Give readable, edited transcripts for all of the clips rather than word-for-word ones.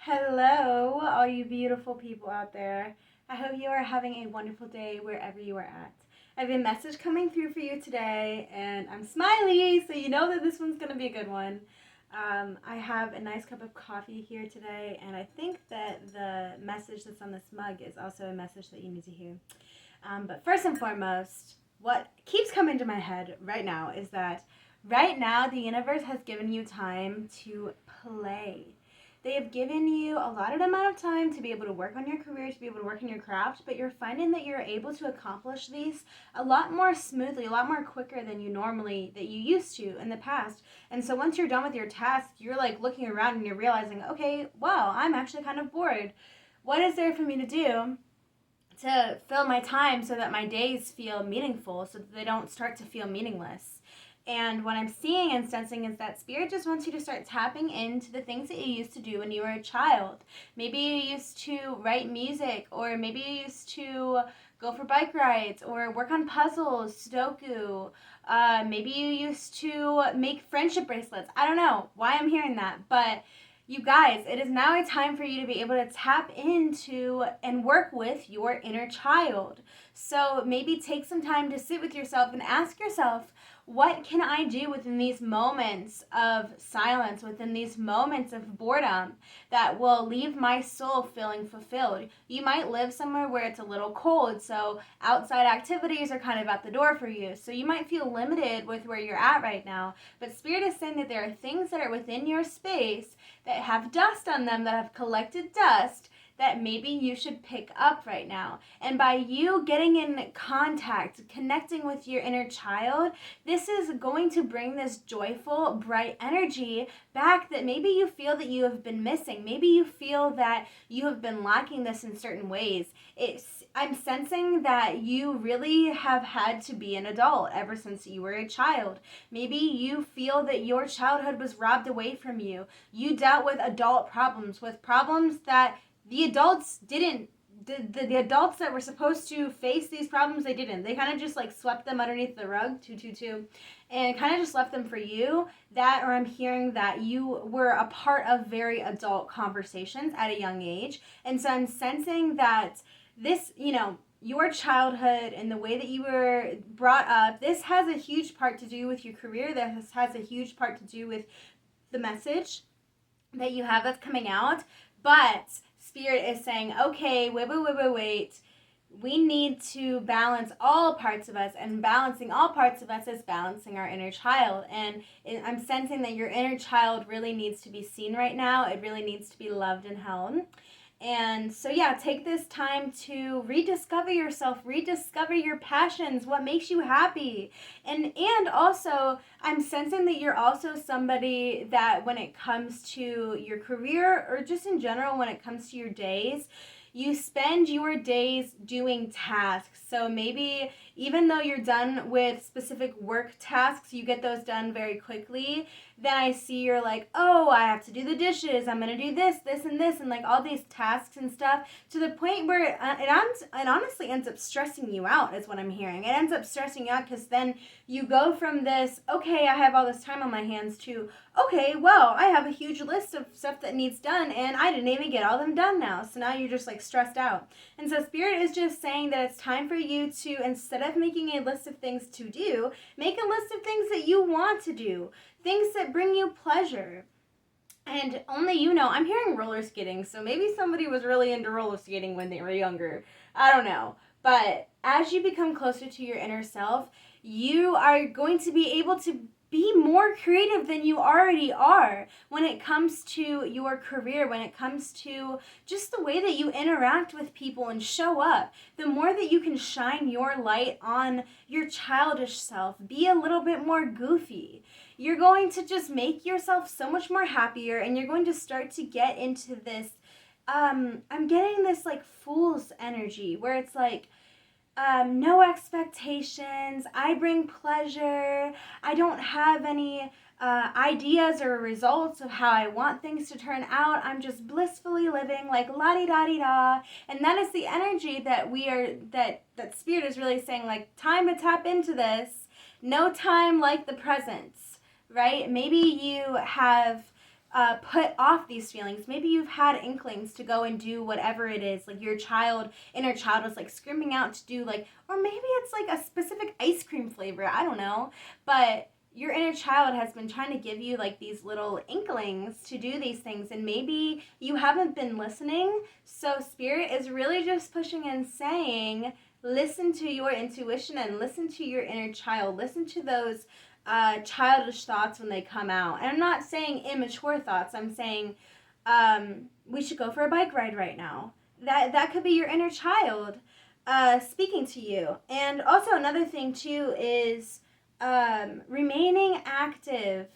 Hello, all you beautiful people out there. I hope you are having a wonderful day wherever you are at. I have a message coming through for you today, and I'm smiley, so you know that this one's going to be a good one. I have a nice cup of coffee here today, and I think that the message that's on this mug is also a message that you need to hear. But first and foremost, what keeps coming to my head right now is that right now the universe has given you time to play. They have given you a allotted amount of time to be able to work on your career, to be able to work on your craft, but you're finding that you're able to accomplish these a lot more smoothly, a lot more quicker than you used to in the past. And so once you're done with your task, you're like looking around and you're realizing, okay, wow, I'm actually kind of bored. What is there for me to do to fill my time so that my days feel meaningful, so that they don't start to feel meaningless? And what I'm seeing and sensing is that Spirit just wants you to start tapping into the things that you used to do when you were a child. Maybe you used to write music, or maybe you used to go for bike rides, or work on puzzles, Sudoku. Maybe you used to make friendship bracelets. I don't know why I'm hearing that, but you guys, it is now a time for you to be able to tap into and work with your inner child. So maybe take some time to sit with yourself and ask yourself, what can I do within these moments of silence, within these moments of boredom, that will leave my soul feeling fulfilled? You might live somewhere where it's a little cold, so outside activities are kind of at the door for you. So you might feel limited with where you're at right now. But Spirit is saying that there are things that are within your space that have dust on them, that have collected dust, that maybe you should pick up right now. And by you getting in contact, connecting with your inner child, this is going to bring this joyful, bright energy back that maybe you feel that you have been missing. Maybe you feel that you have been lacking this in certain ways. I'm sensing that you really have had to be an adult ever since you were a child. Maybe you feel that your childhood was robbed away from you. You dealt with adult problems, with problems that the adults didn't. The adults that were supposed to face these problems, they didn't. They kind of just like swept them underneath the rug, and kind of just left them for you. That, or I'm hearing that you were a part of very adult conversations at a young age. And so I'm sensing that this, your childhood and the way that you were brought up, this has a huge part to do with your career. This has a huge part to do with the message that you have that's coming out. But Spirit is saying, okay, wait. We need to balance all parts of us, and balancing all parts of us is balancing our inner child. And I'm sensing that your inner child really needs to be seen right now. It really needs to be loved and held. And so, yeah, take this time to rediscover yourself, rediscover your passions, what makes you happy. And also, I'm sensing that you're also somebody that when it comes to your career, or just in general when it comes to your days, you spend your days doing tasks. So maybe even though you're done with specific work tasks, you get those done very quickly. Then I see you're like, oh, I have to do the dishes, I'm gonna do this, and like all these tasks and stuff, to the point where it honestly ends up stressing you out, is what I'm hearing. It ends up stressing you out because then you go from this, okay, I have all this time on my hands, to, okay, well, I have a huge list of stuff that needs done, and I didn't even get all of them done now. So now you're just like stressed out. And so Spirit is just saying that it's time for you to, instead of making a list of things to do, make a list of things that you want to do, things that bring you pleasure. And only you know, I'm hearing roller skating, so maybe somebody was really into roller skating when they were younger. I don't know. But as you become closer to your inner self, you are going to be able to be more creative than you already are when it comes to your career, when it comes to just the way that you interact with people and show up. The more that you can shine your light on your childish self, be a little bit more goofy, you're going to just make yourself so much more happier, and you're going to start to get into this, I'm getting this like fool's energy where it's like, no expectations, I bring pleasure, I don't have any ideas or results of how I want things to turn out, I'm just blissfully living like la-di-da-di-da. And that is the energy that that Spirit is really saying, like, time to tap into this. No time like the present, right? Maybe you have put off these feelings. Maybe you've had inklings to go and do whatever it is. Like your inner child was like screaming out to do like, or maybe it's like a specific ice cream flavor. I don't know. But your inner child has been trying to give you like these little inklings to do these things, and maybe you haven't been listening. So Spirit is really just pushing and saying, listen to your intuition and listen to your inner child. Listen to those childish thoughts when they come out. And I'm not saying immature thoughts. I'm saying we should go for a bike ride right now. That could be your inner child speaking to you. And also another thing too is remaining active.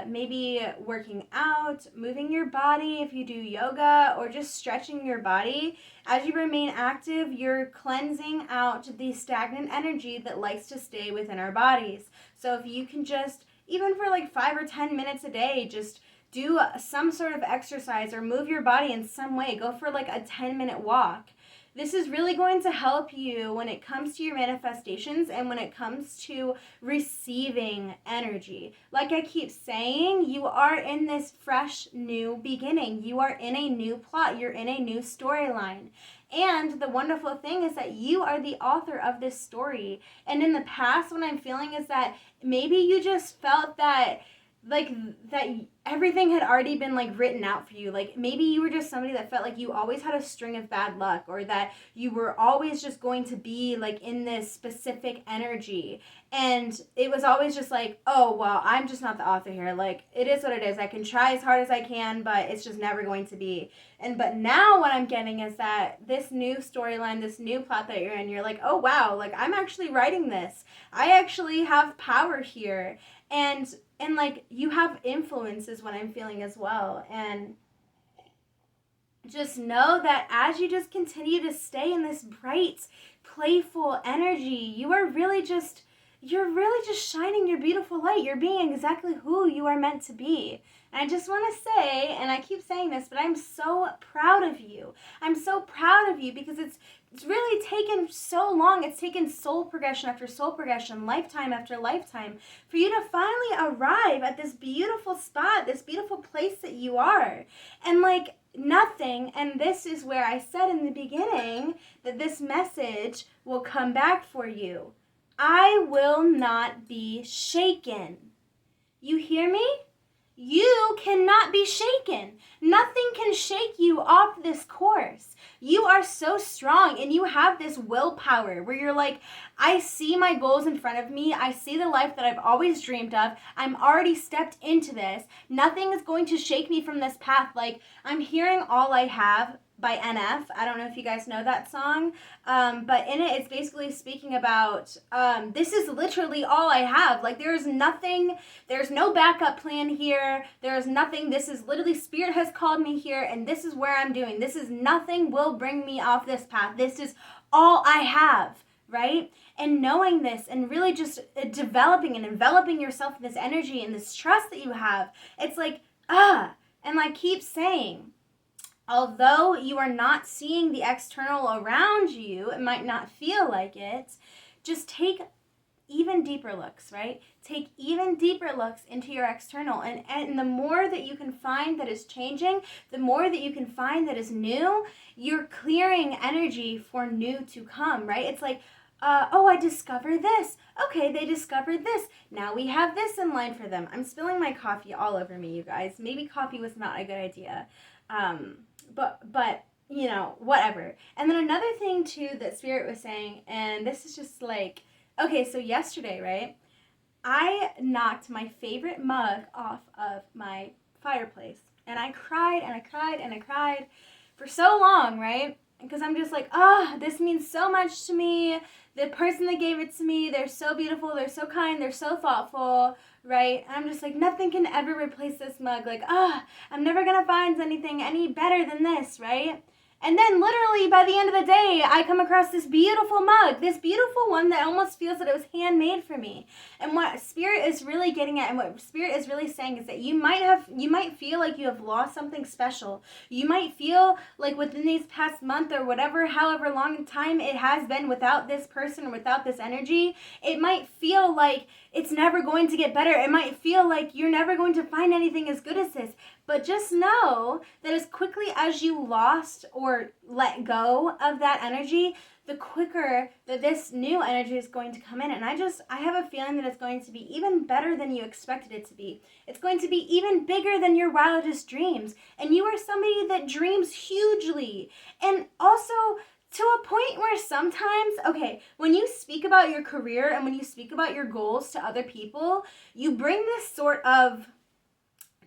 Maybe working out, moving your body if you do yoga, or just stretching your body. As you remain active, you're cleansing out the stagnant energy that likes to stay within our bodies. So if you can just, even for like 5 or 10 minutes a day, just do some sort of exercise or move your body in some way. Go for like a 10-minute walk. This is really going to help you when it comes to your manifestations and when it comes to receiving energy. Like I keep saying, you are in this fresh new beginning. You are in a new plot. You're in a new storyline. And the wonderful thing is that you are the author of this story. And in the past, what I'm feeling is that maybe you just felt that that everything had already been like written out for you. Like maybe you were just somebody that felt like you always had a string of bad luck, or that you were always just going to be like in this specific energy, and it was always just like, oh well, I'm just not the author here. Like it is what it is. I can try as hard as I can, but it's just never going to be. But now what I'm getting is that this new storyline, this new plot that you're in, you're like, oh wow, like I'm actually writing this. I actually have power here. And like you have influence is what I'm feeling as well. And just know that as you just continue to stay in this bright, playful energy, you're really just shining your beautiful light. You're being exactly who you are meant to be. And I just want to say, and I keep saying this, but I'm so proud of you. I'm so proud of you because it's really taken so long. It's taken soul progression after soul progression, lifetime after lifetime, for you to finally arrive at this beautiful spot, this beautiful place that you are. And like nothing, and this is where I said in the beginning that this message will come back for you. I will not be shaken. You hear me? You cannot be shaken. Nothing can shake you off this course. You are so strong, and you have this willpower where you're like, I see my goals in front of me. I see the life that I've always dreamed of. I'm already stepped into this. Nothing is going to shake me from this path. Like, I'm hearing All I Have by NF. I don't know if you guys know that song, but in it, it's basically speaking about, this is literally all I have. Like, there's no backup plan here. There's nothing. This is literally, Spirit has called me here, and this is where I'm doing. Nothing will bring me off this path. This is all I have, right? And knowing this and really just developing and enveloping yourself in this energy and this trust that you have, it's like, and I keep saying, although you are not seeing the external around you, it might not feel like it, just take even deeper looks, right? Take even deeper looks into your external. And the more that you can find that is changing, the more that you can find that is new, you're clearing energy for new to come, right? It's like, I discovered this. Okay, they discovered this. Now we have this in line for them. I'm spilling my coffee all over me, you guys. Maybe coffee was not a good idea. But you know, whatever. And then another thing too that Spirit was saying, and this is just like, okay, so yesterday, right, I knocked my favorite mug off of my fireplace, and I cried and I cried and I cried for so long, right? Because I'm just like, this means so much to me. The person that gave it to me, they're so beautiful, they're so kind, they're so thoughtful, right? And I'm just like, nothing can ever replace this mug. Like, I'm never going to find anything any better than this, right? And then literally by the end of the day, I come across this beautiful mug, this beautiful one that almost feels that it was handmade for me. And what Spirit is really getting at, and what Spirit is really saying, is that you might feel like you have lost something special. You might feel like within these past month or whatever, however long time it has been without this person or without this energy, it might feel like it's never going to get better. It might feel like you're never going to find anything as good as this. But just know that as quickly as you lost or let go of that energy, the quicker that this new energy is going to come in. And I have a feeling that it's going to be even better than you expected it to be. It's going to be even bigger than your wildest dreams. And you are somebody that dreams hugely. And also, to a point where sometimes, okay, when you speak about your career and when you speak about your goals to other people, you bring this sort of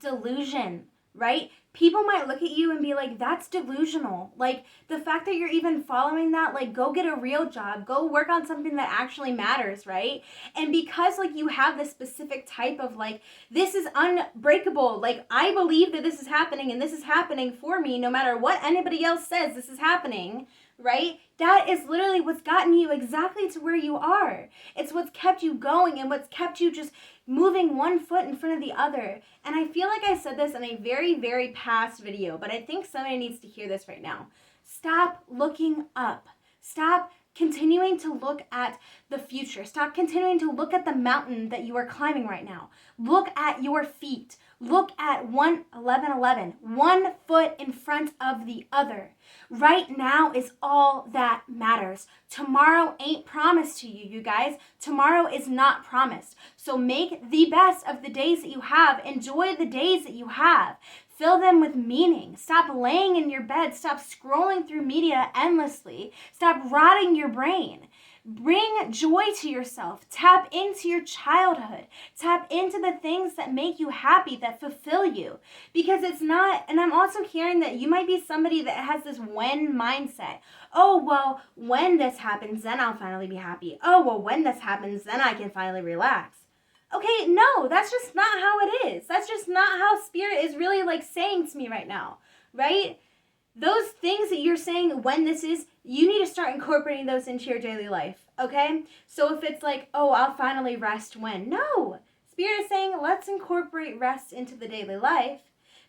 delusion, right? People might look at you and be like, that's delusional. Like, the fact that you're even following that, like, go get a real job, go work on something that actually matters, right? And because, like, you have this specific type of, like, this is unbreakable, like, I believe that this is happening and this is happening for me no matter what anybody else says this is happening, right? That is literally what's gotten you exactly to where you are. It's what's kept you going and what's kept you just moving one foot in front of the other. And I feel like I said this in a very, very past video, but I think somebody needs to hear this right now. Stop looking up. Stop continuing to look at the future. Stop continuing to look at the mountain that you are climbing right now. Look at your feet. Look at 1 foot in front of the other. Right now is all that matters. Tomorrow ain't promised to you, you guys. Tomorrow is not promised. So make the best of the days that you have. Enjoy the days that you have. Fill them with meaning. Stop laying in your bed. Stop scrolling through media endlessly. Stop rotting your brain. Bring joy to yourself. Tap into your childhood. Tap into the things that make you happy, that fulfill you. Because it's not, and I'm also hearing that you might be somebody that has this when mindset. Oh, well, when this happens, then I'll finally be happy. Oh, well, when this happens, then I can finally relax. Okay, no, that's just not how it is. That's just not how Spirit is really like saying to me right now, right? Those things that you're saying when this is, you need to start incorporating those into your daily life, okay? So if it's like, oh, I'll finally rest when. No, Spirit is saying, let's incorporate rest into the daily life,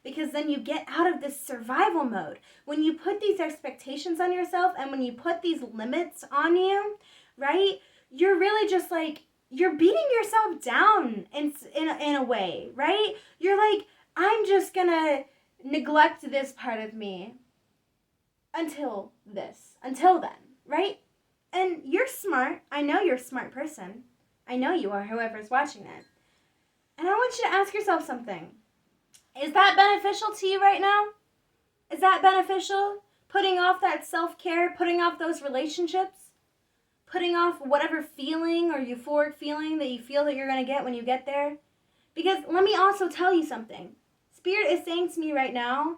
because then you get out of this survival mode. When you put these expectations on yourself and when you put these limits on you, right, you're really just like, you're beating yourself down in a way, right? You're like, I'm just gonna neglect this part of me until then, right? And you're smart. I know you're a smart person. I know you are, whoever's watching it. And I want you to ask yourself something. Is that beneficial to you right now? Is that beneficial? Putting off that self-care, putting off those relationships? Putting off whatever feeling or euphoric feeling that you feel that you're going to get when you get there? Because let me also tell you something. Spirit is saying to me right now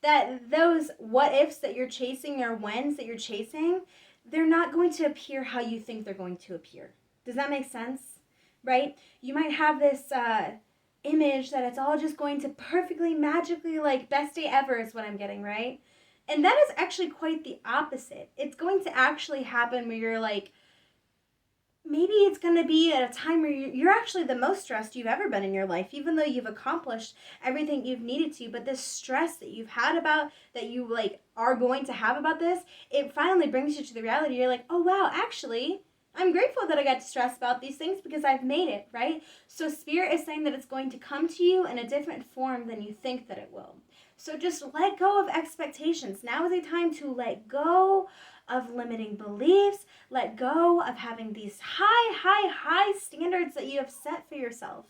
that those what ifs that you're chasing or whens that you're chasing, they're not going to appear how you think they're going to appear. Does that make sense? Right? You might have this image that it's all just going to perfectly, magically, like best day ever is what I'm getting, right? And that is actually quite the opposite. It's going to actually happen where you're like, maybe it's going to be at a time where you're actually the most stressed you've ever been in your life, even though you've accomplished everything you've needed to. But this stress that you've had about, that you like are going to have about this, it finally brings you to the reality. You're like, oh wow, actually, I'm grateful that I got to stress about these things because I've made it, right? So Spirit is saying that it's going to come to you in a different form than you think that it will. So just let go of expectations. Now is a time to let go of limiting beliefs. Let go of having these high standards that you have set for yourself.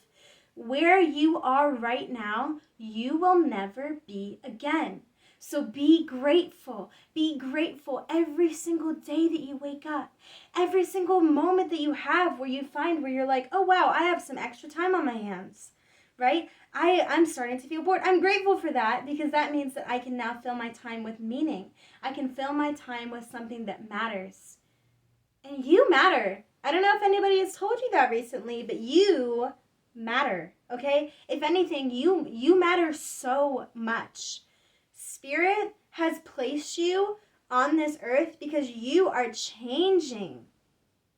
Where you are right now, you will never be again. So be grateful. Be grateful every single day that you wake up. Every single moment that you have where you find where you're like, oh wow, I have some extra time on my hands, right? I'm starting to feel bored. I'm grateful for that because that means that I can now fill my time with meaning. I can fill my time with something that matters. And you matter. I don't know if anybody has told you that recently, but you matter, okay? If anything, you matter so much. Spirit has placed you on this earth because you are changing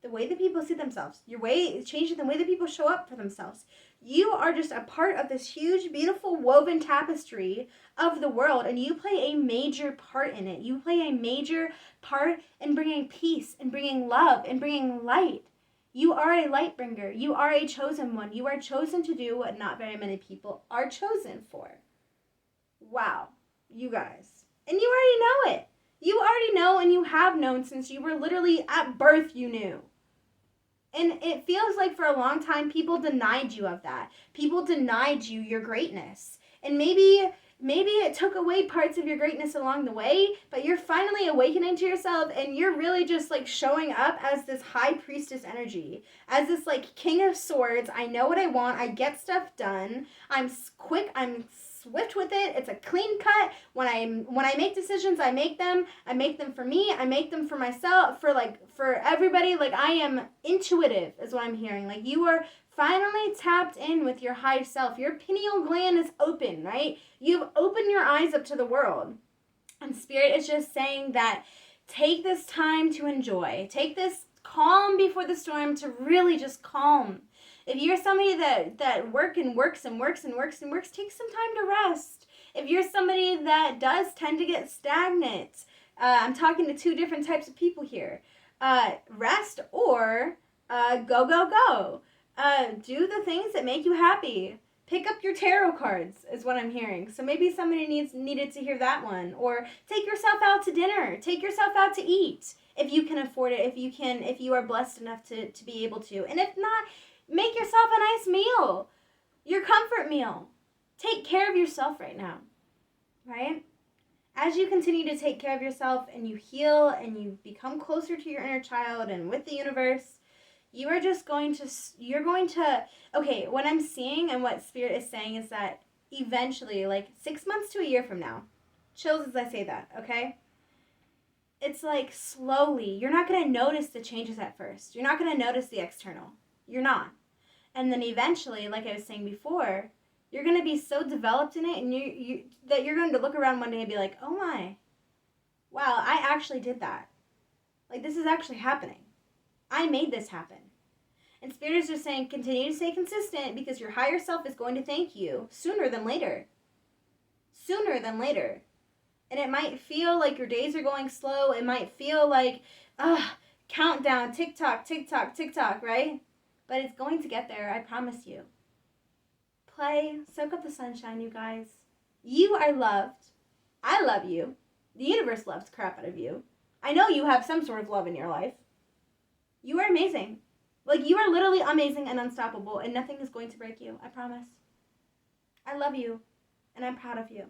the way that people see themselves. Your way is changing the way that people show up for themselves. You are just a part of this huge, beautiful, woven tapestry of the world, and you play a major part in it. You play a major part in bringing peace and bringing love and bringing light. You are a light bringer. You are a chosen one. You are chosen to do what not very many people are chosen for. Wow, you guys. And you already know it. You already know, and you have known since you were literally at birth, you knew. And it feels like for a long time, people denied you of that. People denied you your greatness. And maybe it took away parts of your greatness along the way, but you're finally awakening to yourself, and you're really just like showing up as this high priestess energy, as this like king of swords. I know what I want. I get stuff done. I'm quick. I'm swift with it. It's a clean cut. When I make decisions, I make them for me. I make them for myself, for everybody. Like, I am intuitive is what I'm hearing. Like, you are finally tapped in with your high self. Your pineal gland is open, right? You've opened your eyes up to the world. And Spirit is just saying that take this time to enjoy. Take this calm before the storm to really just calm. If you're somebody that works, take some time to rest. If you're somebody that does tend to get stagnant, I'm talking to two different types of people here. Rest or go. Do the things that make you happy. Pick up your tarot cards is what I'm hearing. So maybe somebody needed to hear that one. Or take yourself out to dinner. Take yourself out to eat if you can afford it. If you are blessed enough to be able to. And if not, make yourself a nice meal. Your comfort meal. Take care of yourself right now. Right? As you continue to take care of yourself and you heal and you become closer to your inner child and with the universe, you're going to, okay, what I'm seeing and what Spirit is saying is that eventually, like 6 months to a year from now, chills as I say that, okay? It's like slowly, you're not going to notice the changes at first. You're not going to notice the external. You're not. And then eventually, like I was saying before, you're going to be so developed in it and that you're going to look around one day and be like, oh my, wow, I actually did that. Like, this is actually happening. I made this happen. And Spirit is just saying, continue to stay consistent because your higher self is going to thank you sooner than later. Sooner than later. And it might feel like your days are going slow. It might feel like, countdown, tick-tock, right? But it's going to get there, I promise you. Play, soak up the sunshine, you guys. You are loved. I love you. The universe loves the crap out of you. I know you have some sort of love in your life. You are amazing. Like, you are literally amazing and unstoppable, and nothing is going to break you. I promise. I love you, and I'm proud of you.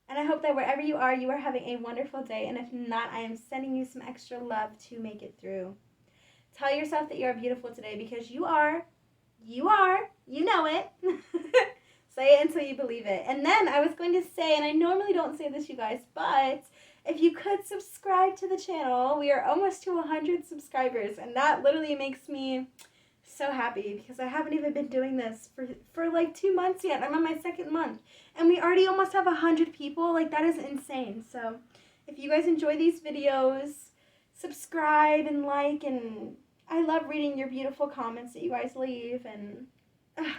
And I hope that wherever you are having a wonderful day, and if not, I am sending you some extra love to make it through. Tell yourself that you are beautiful today because you are. You know it. Say it until you believe it. And then I was going to say, and I normally don't say this, you guys, but if you could subscribe to the channel, we are almost to 100 subscribers, and that literally makes me so happy because I haven't even been doing this for like 2 months yet. I'm on my 2nd month, and we already almost have 100 people. Like, that is insane. So if you guys enjoy these videos, subscribe and like, and I love reading your beautiful comments that you guys leave, and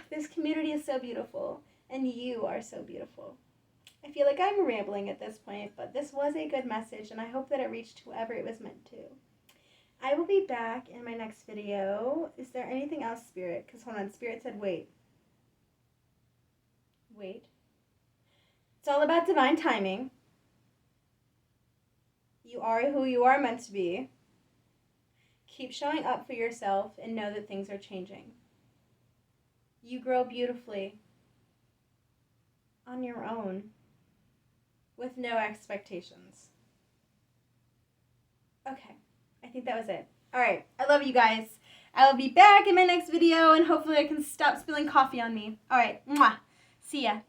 this community is so beautiful, and you are so beautiful. I feel like I'm rambling at this point, but this was a good message, and I hope that it reached whoever it was meant to. I will be back in my next video. Is there anything else, Spirit? Because, hold on, Spirit said wait. Wait. It's all about divine timing. You are who you are meant to be. Keep showing up for yourself and know that things are changing. You grow beautifully on your own with no expectations. Okay, I think that was it. All right, I love you guys. I will be back in my next video, and hopefully I can stop spilling coffee on me. All right, mwah. See ya.